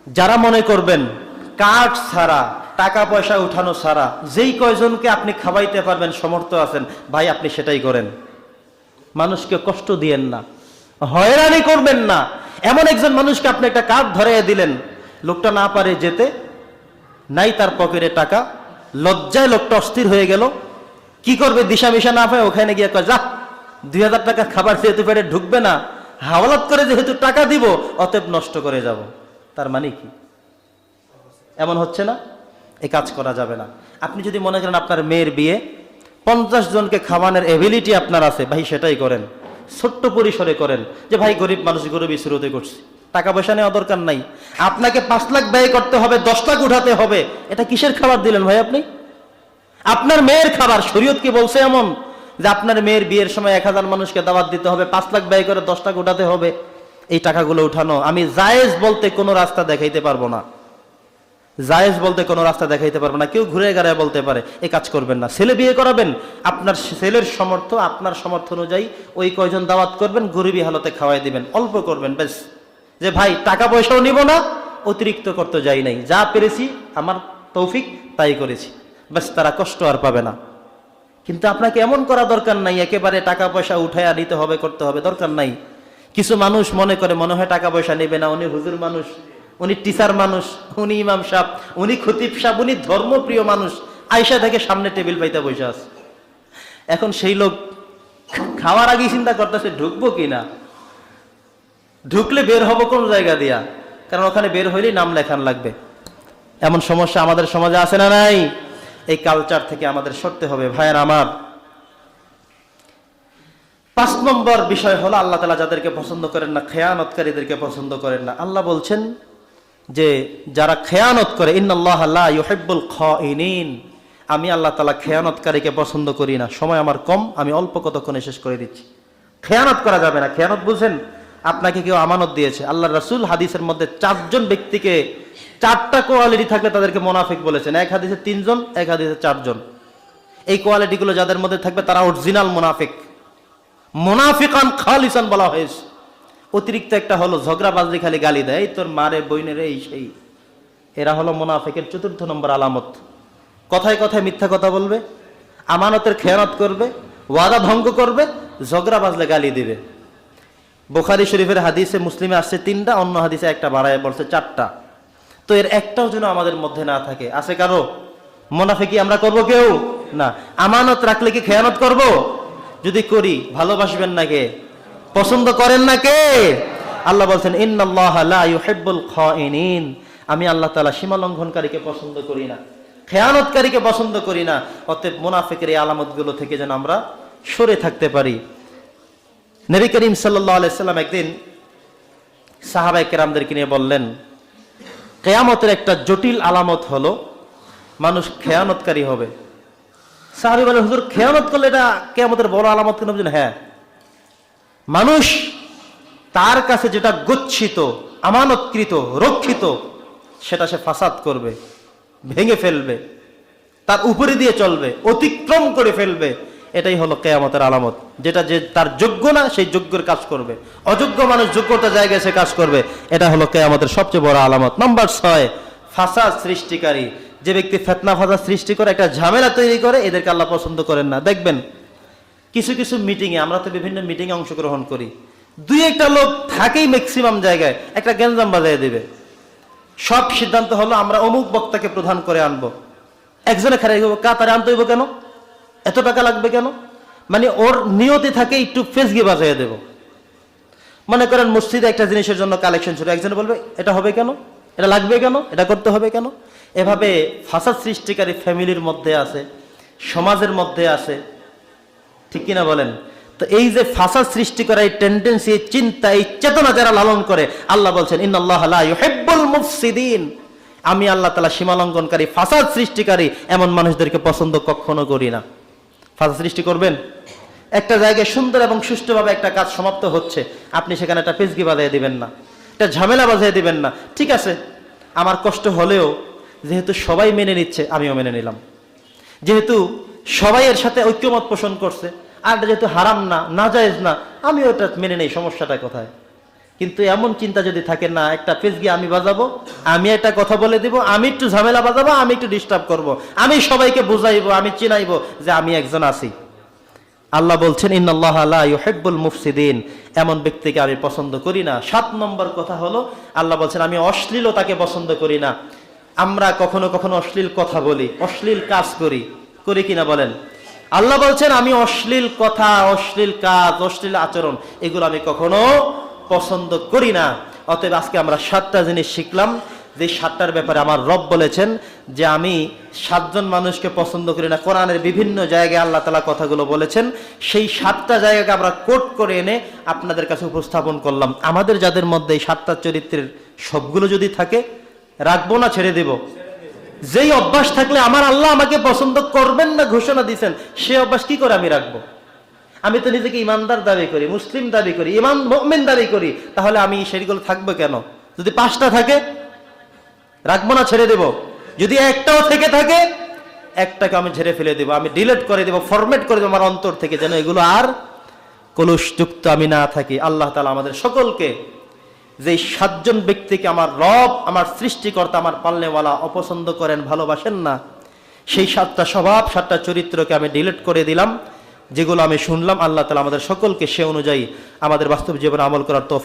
যারা মনে করবেন কার্ড ছাড়া টাকা পয়সা উঠানো ছাড়া যেই কয়জনকে আপনি খাওয়াইতে পারবেন সমর্থ আছেন, ভাই আপনি সেটাই করেন। মানুষকে কষ্ট দিয়েন না, হয়রানি করবেন না। এমন একজন মানুষকে আপনি একটা কার্ড ধরাইয়া দিলেন, লোকটা না পারে যেতে, নাই তার পকেটে টাকা, লজ্জায় লোকটা অস্থির হয়ে গেল, কি করবে দিশা মিশা না পায়, ওখানে গিয়ে কয় যা 2000 টাকা খাবার যেহেতু পেটে ঢুকবে না, হাওলাত করে যেহেতু টাকা দিব অতএব নষ্ট করে যাব। তার মানে কি? এমন হচ্ছে না? এই কাজ করা যাবে না। আপনি যদি মনে করেন আপনার মেয়ের বিয়ে 50 জনকে খাওয়ানোর এবিলিটি আপনার আছে, ভাই সেটাই করেন, ছোট্ট পরিসরে করেন। যে ভাই গরিব মানুষ, গরিবই শুরুতে করছি, টাকা পয়সা নেওয়া দরকার নাই, আপনাকে 5 লাখ ব্যয় করতে হবে, 10 লাখ উঠাতে হবে, এটা কিসের খাবার দিলেন ভাই আপনি? আপনার মেয়ের খাবার। শরীয়ত কি বলছে এমন যে আপনার মেয়ের বিয়ের সময় 1000 মানুষকে দাওয়াত দিতে হবে, 5 লাখ ব্যয় করে 10 লাখ উঠাতে হবে? এই টাকাগুলো উঠানো আমি জায়েজ বলতে কোনো রাস্তা দেখাইতে পারবো না, জায়েজ বলতে কোনো রাস্তা দেখাইতে পারবো না। কেউ ঘুরে গাড়ায় বলতে পারে এই কাজ করবেন না। ছেলে বিয়ে করাবেন, আপনার ছেলের সামর্থ্য, আপনার সামর্থ্য অনুযায়ী ওই কয়জন দাওয়াত করবেন, গরিবী হালতে খাওয়াই দিবেন, অল্প করবেন বেশ। যে ভাই টাকা পয়সাও নিব না, অতিরিক্ত করতে যাই নাই, যা পেরেছি আমার তৌফিক তাই করেছি, বেশ, তারা কষ্ট আর পাবে না। কিন্তু আপনাকে এমন করা দরকার নাই একেবারে টাকা পয়সা উঠাইয়া নিতে হবে, করতে হবে, দরকার নাই। কিছু মানুষ মনে করে মনে হয় টাকা পয়সা নেবে না, উনি হুজুর মানুষ, উনি টিচার মানুষ, উনি ইমাম সাহেব, উনি খতিব সাহেব, উনি ধর্মপ্রিয় মানুষ, আয়সা থেকে সামনে টেবিল পাইতে বসে আছে। এখন সেই লোক খাওয়ার আগে চিন্তা করতেছে ঢুকবো কিনা, ঢুকলে বের হবো কোন জায়গা দিয়া, কারণ ওখানে বের হইলেই নাম লেখান লাগবে। এমন সমস্যা আমাদের সমাজে আছে না নাই? এই কালচার থেকে আমাদের সরতে হবে ভাইয়ের আমার। 5 নম্বর বিষয় হলো আল্লাহ তাআলা যাদেরকে পছন্দ করেন না, খেয়ানতকারীদেরকে পছন্দ করেন না। আল্লাহ বলছেন যে যারা খেয়ানত করে, ইন্নাল্লাহা লা ইউহিব্বুল খাইনিন, আমি আল্লাহ তাআলা খেয়ানতকারীকে পছন্দ করি না। সময় আমার কম, আমি অল্প কতক্ষণে শেষ করে দিচ্ছি। খেয়ানত করা যাবে না। খেয়ানত বুঝেন? আপনাকে কেউ আমানত দিয়েছে, আল্লাহ রাসূল হাদিসের মধ্যে 4 জন ব্যক্তিকে 4টা কোয়ালিটি থাকলে তাদেরকে মুনাফিক বলেছেন। এক হাদিসে 3 জন, এক হাদিসে 4 জন। এই কোয়ালিটিগুলো যাদের মধ্যে থাকবে তারা অরিজিনাল মুনাফিক, মুনাফিকান খালিসান বলা হয়েছে। অতিরিক্ত একটা হলো ঝগড়া বাজরি, খালি গালি দেয়, তোর মারে বইনের এই সেই, এরা হলো মুনাফিকের 4র্থ নম্বর আলামত। কথায় কথায় মিথ্যা কথা বলবে, আমানতের খেয়ানত করবে, ওয়াদা ভঙ্গ করবে, ঝগড়া বাজলে গালি দিবে। বুখারী শরীফের হাদিসে, মুসলিমে আসছে 3টা, অন্য হাদিসে একটা বাড়ায় বলছে 4টা। তো এর একটাও যেন আমাদের মধ্যে না থাকে। আছে কারো? মুনাফিকি আমরা করব কেউ না। আমানত রাখলে কি খেয়ানত করব? যদি করি ভালোবাসবেন না কে? পছন্দ করেন না কে? আল্লাহ বলছেন ইন্নাল্লাহা লা ইউহিব্বুল খাইনিন, আমি আল্লাহ তাআলা সীমা লঙ্ঘনকারীকে পছন্দ করি না, খেয়ানতকারীকে পছন্দ করি না। অতএব মুনাফিকের এই আলামতগুলো থেকে যেন আমরা সরে থাকতে পারি। নবী করিম সাল্লাল্লাহু আলাইহি সাল্লাম একদিন সাহাবায়ে কেরামদেরকে নিয়ে বললেন, কিয়ামতের একটা জটিল আলামত হলো মানুষ খেয়ানতকারী হবে। সাহাবী বলেন, হুজুর খেয়ানত করলে এটা কিয়ামতের বড় আলামত কেন? বুঝলেন? হ্যাঁ, মানুষ তার কাছে যেটা গচ্ছিত, আমানতকৃত, রক্ষিত, সেটা সে ফাসাদ করবে, ভেঙে ফেলবে, তার উপরে দিয়ে চলবে, অতিক্রম করে ফেলবে। এটাই হলো কিয়ামতের আলামত। যেটা যে তার যোগ্য না সেই যোগ্যের কাজ করবে, অযোগ্য মানুষ যোগ্যতার জায়গায় সে কাজ করবে। এটা হলো কিয়ামতের সবচেয়ে বড় আলামত। নাম্বার 6, ফাসাদ সৃষ্টিকারী। যে ব্যক্তি ফিতনা ফাসাদ সৃষ্টি করে, একটা ঝামেলা তৈরি করে, এদেরকে আল্লাহ পছন্দ করেন না। দেখবেন কিছু কিছু মিটিংয়ে, আমরা তো বিভিন্ন মিটিংয়ে অংশগ্রহণ করি, 2-1টা লোক থাকেই ম্যাক্সিমাম জায়গায়, একটা গ্যাঞ্জাম বাজায় দিবে। সব সিদ্ধান্ত হলো আমরা অমুক বক্তাকে প্রধান করে আনবো। একজনে খারাপ কাতারে আনতে হইব কেন, এত টাকা লাগবে কেন, মানে ওর নিয়তে থাকে একটু ফেসগি বাজাইয়া দেব। মনে করেন মসজিদে একটা জিনিসের জন্য কালেকশন ছিল, একজনে বলবে এটা হবে কেন, এটা লাগবে কেন, এটা করতে হবে কেন। এভাবে ফাসাদ সৃষ্টিকারী ফ্যামিলির মধ্যে আছে, সমাজের মধ্যে আছে, ঠিক কিনা বলেন? তো এই যে ফাসাদ সৃষ্টি করা, এই টেন্ডেন্সি, এই চিন্তা, এই চেতনা যারা লালন করে, আল্লাহ বলছেন ইন্নাল্লাহা লা ইউহিব্বুল মুফসিদিন, আমি আল্লাহ তাআলা সীমালঙ্ঘনকারী, ফাসাদ সৃষ্টিকারী এমন মানুষদেরকে পছন্দ কখনো করি না। ফাসাদ সৃষ্টি করবেন, একটা জায়গায় সুন্দর এবং সুষ্ঠুভাবে একটা কাজ সমাপ্ত হচ্ছে, আপনি সেখানে একটা পেজগি বাজায় দিবেন না, একটা ঝামেলা বাজায় দিবেন না। ঠিক আছে, আমার কষ্ট হলেও যেহেতু সবাই মেনে নিচ্ছে, আমিও মেনে নিলাম। যেহেতু সবাই এর সাথে ঐক্যমত পোষণ করছে, আর যেহেতু হারাম না, নাজায়েজ না, আমিও এটা মেনে নেই, সমস্যাটা কোথায়? কিন্তু এমন চিন্তা যদি থাকে না, একটা পেজ গিয়ে আমি বাজাবো, আমি একটা কথা বলে দিব, আমি একটু ঝামেলা বাজাবো, আমি একটু ডিস্টার্ব করব, আমি সবাইকে বুঝাইবো, আমি চিনাইবো যে আমি একজন আছি। আল্লাহ বলছেন ইন্নাল্লাহা লা ইউহিব্বুল মুফসিদিন, এমন ব্যক্তিকে আমি পছন্দ করি না। 7 নম্বর কথা হলো আল্লাহ বলছেন আমি অশ্লীলতাকে পছন্দ করি না। আমরা কখনো কখনো অশ্লীল কথা বলি, অশ্লীল কাজ করি কিনা বলেন? আল্লাহ বলছেন আমি অশ্লীল কথা, অশ্লীল কাজ, অশ্লীল আচরণ এগুলো আমি কখনো পছন্দ করি না। অতএব আজকে আমরা 7টা জিনিস শিখলাম, যে 7টার ব্যাপারে আমার রব বলেছেন যে আমি 7 জন মানুষকে পছন্দ করি না। কোরআনের বিভিন্ন জায়গায় আল্লাহ তাআলা কথাগুলো বলেছেন, সেই 7টা জায়গাকে আমরা কোট করে এনে আপনাদের কাছে উপস্থাপন করলাম। আমাদের যাদের মধ্যে এই 7টা চরিত্রের সবগুলো যদি থাকে, রাখবো না ছেড়ে দেব? যেই অভ্যাস থাকলে আমার আল্লাহ আমাকে পছন্দ করবেন না ঘোষণা দিয়েছেন, সে অভ্যাস কি করে আমি রাখবো? আমি তো নিজেকে ইমানদার দাবি করি, মুসলিম দাবি করি, ইমান মুমিন দাবি করি, তাহলে আমি সেগুলো থাকবো কেন? যদি 5টা থাকে রাখবো না ছেড়ে দেব? যদি একটাও থেকে থাকে, একটাকে আমি ঝেড়ে ফেলে দেবো, আমি ডিলিট করে দেবো, ফরম্যাট করে দেবো আমার অন্তর থেকে, যেন এগুলো আর কলুষযুক্ত আমি না থাকি। আল্লাহ তাআলা আমাদের সকলকে যে 7 জন ব্যক্তিকে আমার রব, আমার সৃষ্টিকর্তা, আমার পালনেওয়ালা অপছন্দ করেন, ভালোবাসেন না, সেই 7টা স্বভাব, 7টা চরিত্রকে আমি ডিলিট করে দিলাম। যেগুলো আমি শুনলাম, আল্লাহ তাআলা আমাদের সকলকে সে অনুযায়ী আমাদের বাস্তব জীবনে আমল করার তৌফিক